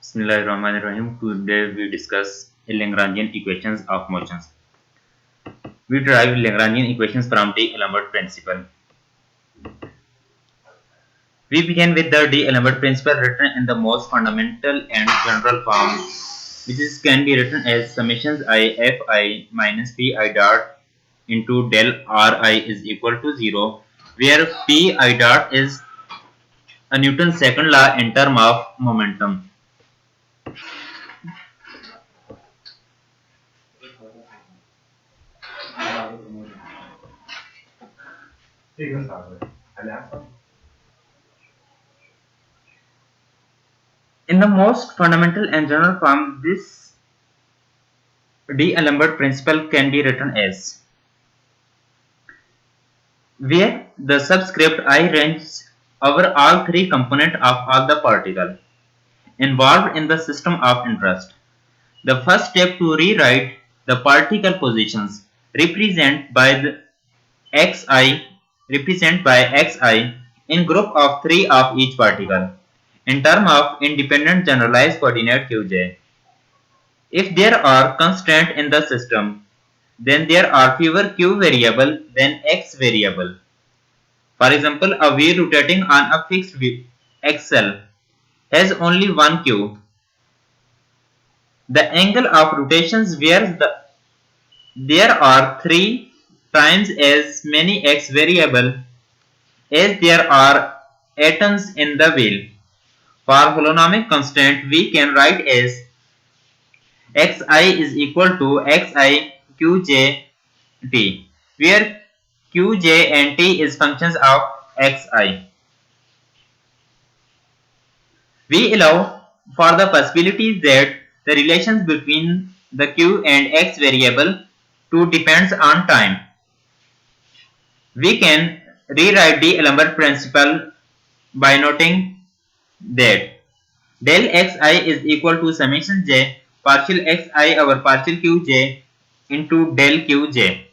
Bismillahirrahmanirrahim. Today we discuss Lagrangian equations of motions. We derive Lagrangian equations from D'Alembert principle. We begin with the D'Alembert principle written in the most fundamental and general form, which can be written as summations I fi minus pi dot into del ri is equal to 0, where pi dot is a Newton's second law in terms of momentum. In the most fundamental and general form, this D'Alembert principle can be written as, where the subscript I ranges over all three components of all the particles involved in the system of interest. The first step to rewrite the particle positions represented by xi in group of three of each particle in terms of independent generalized coordinate qj. If there are constraints in the system, then there are fewer q variable than x variable. For example, a wheel rotating on a fixed axle has only one q. The angle of rotation where there are 3 times as many x variable as there are atoms in the wheel. For holonomic constant, we can write as xi is equal to xi qj t, where qj and t is functions of xi. We allow for the possibility that the relations between the q and x variable to depends on time. We can rewrite the D'Alembert principle by noting that del xi is equal to summation j partial xi over partial qj into del qj.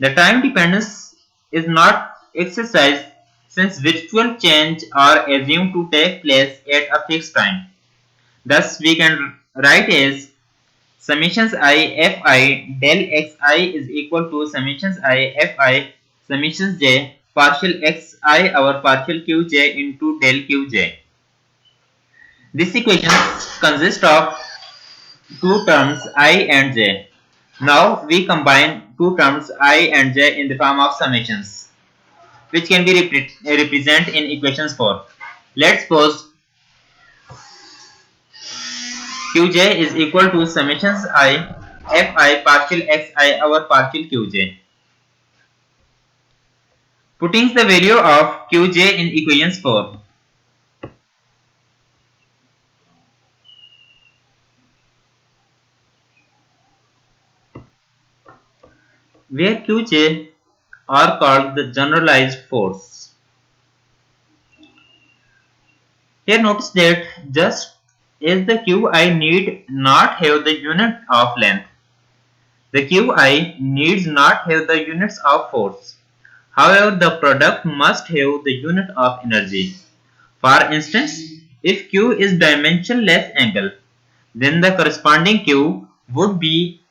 The time dependence is not exercised since virtual change are assumed to take place at a fixed time. Thus, we can write as summations I fi del xi is equal to summations I fi summations j partial xi over partial qj into del qj. This equation consists of two terms I and j. Now we combine two terms I and j in the form of summations, which can be represented in equations 4. Let's suppose qj is equal to summations I fi partial xi over partial qj. Putting the value of qj in equations 4. Where qj are called the generalized force. Here notice that just as the qi need not have the unit of length, the qi needs not have the units of force. However, the product must have the unit of energy. For instance, if q is dimensionless angle, then the corresponding q would be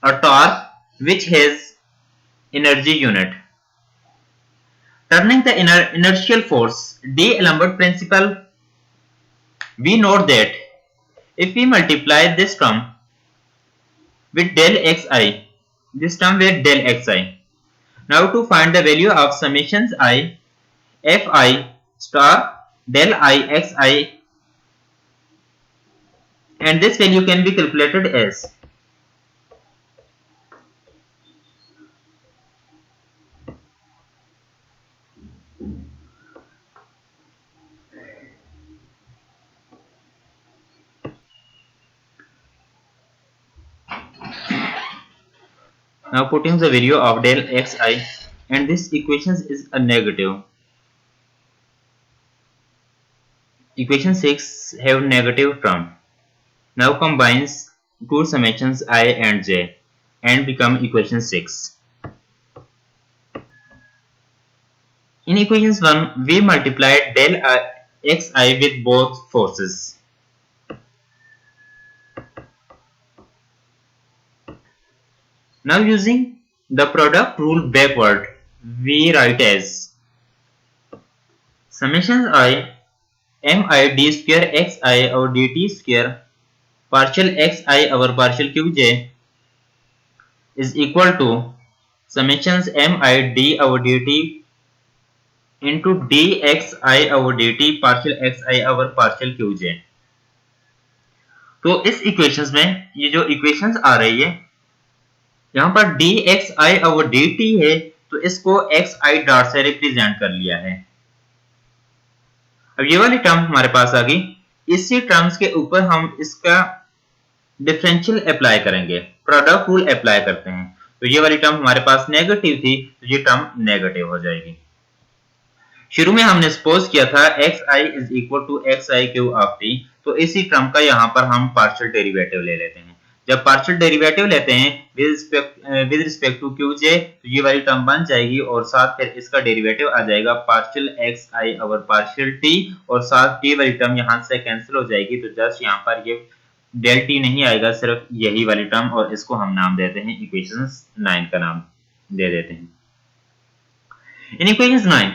a torque which has energy unit. Turning the inertial force, D'Alembert principle, we know that if we multiply this term with del xi, this term with del xi. Now to find the value of summations I fi star del I xi, and this value can be calculated as now putting the value of del xi, and this equation is a negative. Equation 6 have negative term. Now combines two summations I and j, and become equation 6. In equations 1, we multiplied del xi with both forces. Now using the product rule backward, we write as summation I mi d square xi और dt square partial xi over partial qj is equal to summations mi d over dt into dxi over dt partial xi over partial qj. तो इस equations में ये जो equations आ रही है यहाँ पर dxi over dt है, तो इसको xi डॉट से रिप्रेजेंट कर लिया है। अब ये वाली टर्म हमारे पास आ गई, इसी टर्म्स के ऊपर हम इसका डिफरेंशियल अप्लाई करेंगे, प्रोडक्ट रूल अप्लाई करते हैं। तो ये वाली टर्म हमारे पास नेगेटिव थी, तो ये टर्म नेगेटिव हो जाएगी। शुरू में हमने सपोज किया था xi is equal to xi q of t, तो इसी टर्म का यहाँ पर हम पार्शियल डेरिवेटिव ले लेते हैं। जब पार्शियल डेरिवेटिव लेते हैं विद रिस्पेक्ट टू qj, तो ये वाली टर्म बन जाएगी और साथ फिर इसका डेरिवेटिव आ जाएगा partial xi over partial t, और साथ t वाली टर्म यहाँ से कैंसिल हो जाएगी। तो जस्ट यहाँ पर ये डेल t नहीं आएगा, सिर्फ यही वाली टर्म, और इसको हम नाम देते हैं इक्वेशन 9 का नाम दे देते हैं। In equation 9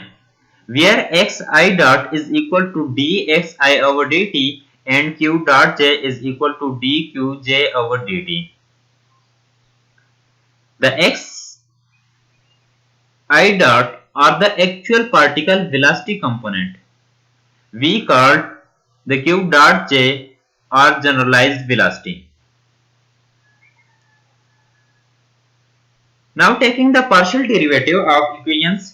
where xi dot is equal to dxi over dt and q dot j is equal to dqj over dt. The xi dot are the actual particle velocity component. We called the q dot j or generalized velocity. Now taking the partial derivative of equations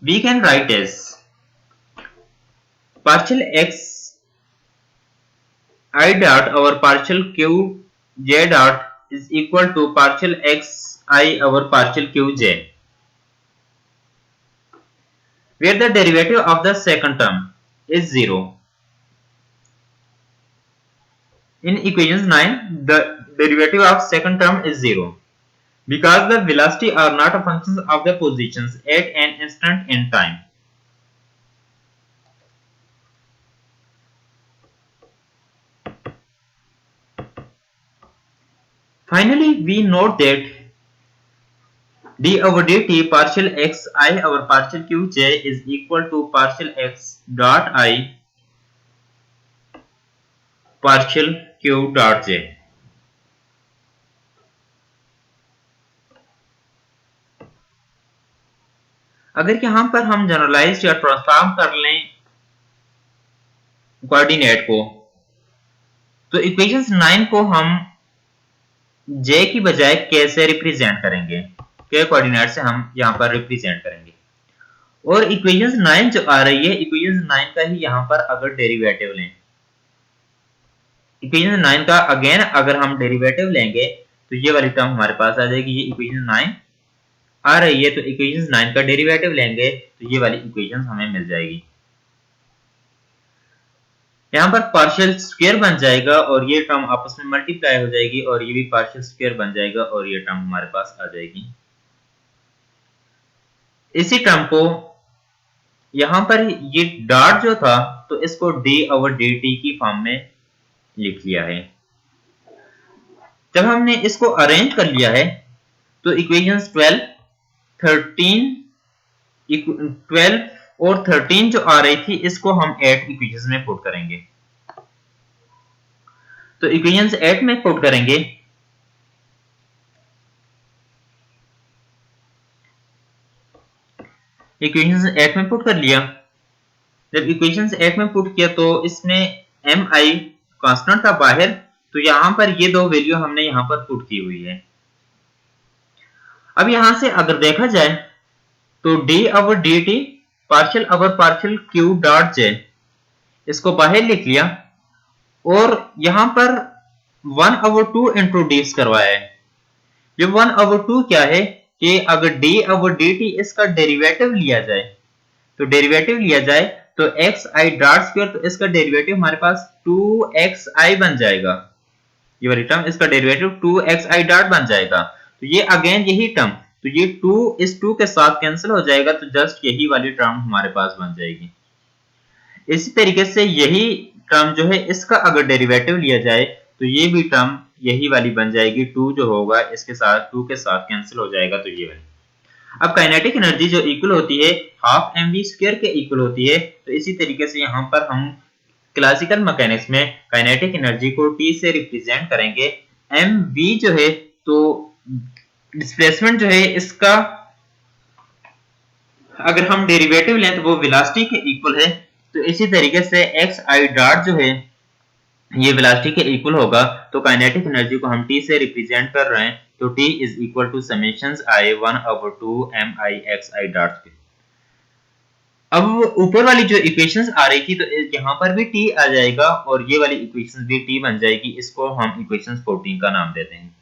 we can write as partial x I dot over partial q j dot is equal to partial x I over partial q j, where the derivative of the second term is 0. In equation 9, the derivative of second term is 0. Because the velocity are not a function of the positions at an instant in time. Finally, we note that d over dt partial xi over partial qj is equal to partial x dot I partial q dot j. अगर यहाँ पर हम generalise या transform कर लें coordinate को, तो equation 9 को हम j की बजाय k से रिप्रेजेंट करेंगे, k कोऑर्डिनेट से हम यहाँ पर रिप्रेजेंट करेंगे। और इक्वेशन 9 जो आ रही है, इक्वेशन 9 का ही यहाँ पर अगर डेरिवेटिव लें, इक्वेशन 9 का अगेन अगर हम डेरिवेटिव लेंगे तो ये वाली टर्म हमारे पास आ जाएगी। ये इक्वेशन 9 आ रही है, तो इक्वेशन 9 का डेरिवेटिव लेंगे तो ये वाली इक्वेशन हमें मिल जाएगी। यहाँ पर पार्शियल स्क्वायर बन जाएगा और ये टर्म आपस में मल्टीप्लाई हो जाएगी और ये भी पार्शियल स्क्वायर बन जाएगा और ये टर्म हमारे पास आ जाएगी। इसी टर्म को यहाँ पर ये डॉट जो था, तो इसको d ओवर dt की फॉर्म में लिख लिया है। जब हमने इसको अरेंज कर लिया है तो इक्वेशंस 12 और 13 जो आ रही थी, इसको हम 8 इक्वेशंस में पुट करेंगे। तो इक्वेशंस 8 में पुट करेंगे, इक्वेशंस 8 में पुट कर लिया। जब इक्वेशंस 8 में पुट किया तो इसमें mi कांस्टेंट था बाहर, तो यहां पर ये दो वैल्यू हमने यहां पर पुट की हुई है। अब यहां से अगर देखा जाए तो d over dt partial over partial q dot j, इसको बाहर लिख लिया और यहां पर 1 ओवर 2 इंट्रोड्यूस करवाया है। ये 1 ओवर 2 क्या है कि अगर d ओवर dt इसका डेरिवेटिव लिया जाए, तो डेरिवेटिव लिया जाए तो एक्स आई डॉट स्क्वायर, तो इसका डेरिवेटिव हमारे पास 2xi बन जाएगा। ये वाली टर्म, इसका डेरिवेटिव 2xi डॉट बन जाएगा। तो ये अगेन यही टर्म, तो ये 2 इस 2 के साथ कैंसिल हो जाएगा, तो जस्ट यही वाली टर्म हमारे पास बन जाएगी। इसी तरीके से यही टर्म जो है इसका अगर डेरिवेटिव लिया जाए तो ये भी टर्म यही वाली बन जाएगी। 2 जो होगा इसके साथ 2 के साथ कैंसिल हो जाएगा, तो ये वाली। अब काइनेटिक एनर्जी जो इक्वल होती है हाफ mv स्क्वायर के इक्वल होती है। तो इसी तरीके से यहाँ पर हम क्लासिकल मैकेनिक्स में काइनेटिक एनर्जी को T से रिप्रेजेंट करेंगे। mv जो है तो डिस्प्लेसमेंट जो है इसका अगर हम डेरिवेटिव लें तो वो वेलोसिटी के इक्वल है। तो इसी तरीके से एक्स आई डॉट जो है ये वेलोसिटी के इक्वल होगा। तो काइनेटिक एनर्जी को हम T से रिप्रेजेंट कर रहे हैं, तो T is equal to summations I 1/2 mixi dot. अब ऊपर वाली जो इक्वेशंस आ रही थी तो यहाँ पर भी T आ जाएगा और ये वाली इक्वेशंस भी T बन जाएगी। इसको हम इक्वेशंस 14 का नाम देते हैं।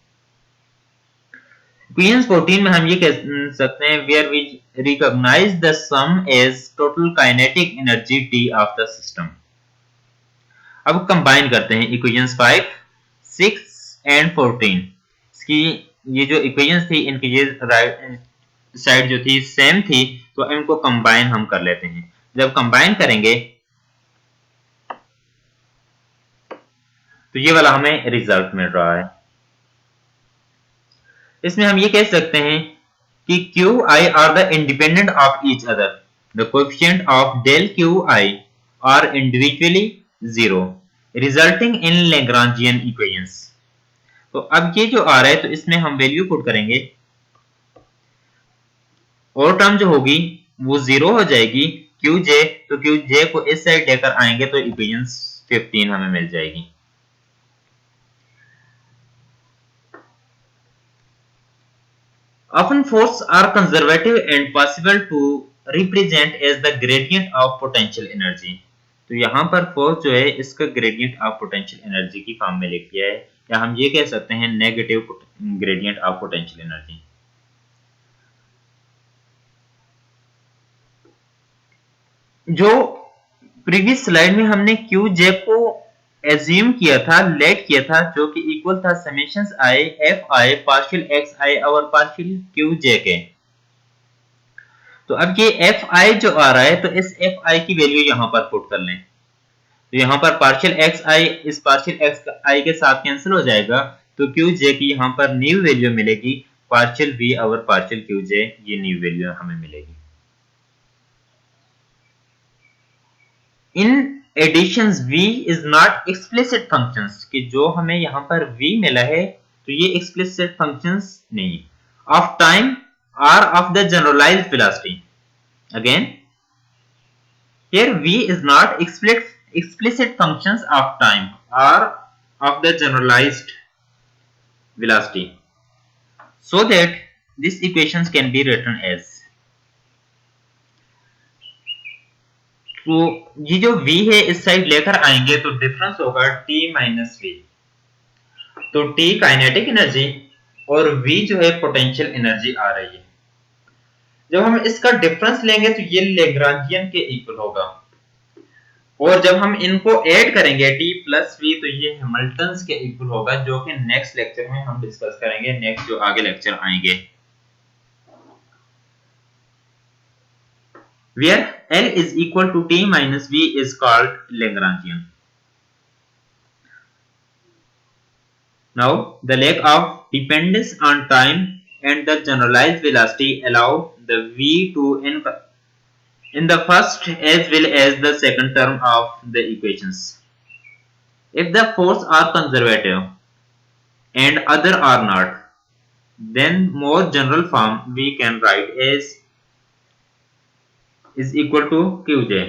इक्वेशन 14 में हम ये कह सकते हैं where we recognise the sum as total kinetic energy T of the system. अब कंबाइन करते हैं इक्वेशंस 5, 6 एंड 14। इसकी ये जो इक्वेशंस थी इनकी ये राइट साइड जो थी सेम थी, तो इनको कंबाइन हम कर लेते हैं। जब कंबाइन करेंगे तो ये वाला हमें रिजल्ट मिल रहा है। इसमें हम ये कह सकते हैं कि qi are the independent of each other. The coefficient of del qi are individually 0, resulting in Lagrangian equations. तो अब ये जो आ रहा है तो इसमें हम वैल्यू पुट करेंगे और टर्म जो होगी वो 0 हो जाएगी qj। तो qj को इस साइड लेकर आएंगे तो इक्वेशंस 15 हमें मिल जाएगी। Often forces are conservative and possible to represent as the gradient of potential energy. तो यहाँ पर फोर्स जो है इसका ग्रेडियंट ऑफ पोटेंशियल एनर्जी की फॉर्म में लिख दिया है, या हम ये कह सकते हैं negative gradient of potential energy. जो प्रीवियस स्लाइड में हमने QJ को एज्यूम किया था, लेट किया था, जो कि इक्वल था summations I fi partial xi और पार्शियल qj के। तो अब ये fi जो आ रहा है तो इस fi की वैल्यू यहां पर पुट कर लें। तो यहां पर पार्शियल xi इस पार्शियल xi के साथ कैंसिल हो जाएगा, तो qj की यहां पर न्यू वैल्यू मिलेगी पार्शियल v और पार्शियल qj, ये न्यू वैल्यू हमें मिलेगी। In additions v is not explicit functions, कि जो हमें यहाँ पर v मिला है तो ये एक्सप्लिसिट फंक्शंस नहीं ऑफ टाइम और of the generalised velocity. Again here v is not explicit functions of time or of the generalized velocity, so that these equations can be written as, तो ये जो v है इस side लेकर आएंगे तो डिफरेंस होगा t माइनस v। तो t काइनेटिक एनर्जी और v जो है पोटेंशियल एनर्जी आ रही है। जब हम इसका डिफरेंस लेंगे तो ये लैग्रांजियन के इक्वल होगा, और जब हम इनको ऐड करेंगे t प्लस v तो ये हैमिल्टन के इक्वल होगा, जो कि नेक्स्ट लेक्चर में हम डिस्कस करेंगे, नेक्स्ट जो आगे लेक्चर आएंगे, where L is equal to t minus v is called Lagrangian. Now, the lack of dependence on time and the generalized velocity allow the v to in the first as well as the second term of the equations. If the forces are conservative and other are not, then more general form we can write as is equal to qj.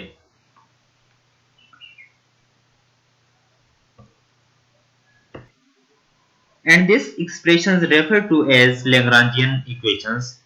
And these expressions referred to as Lagrangian equations.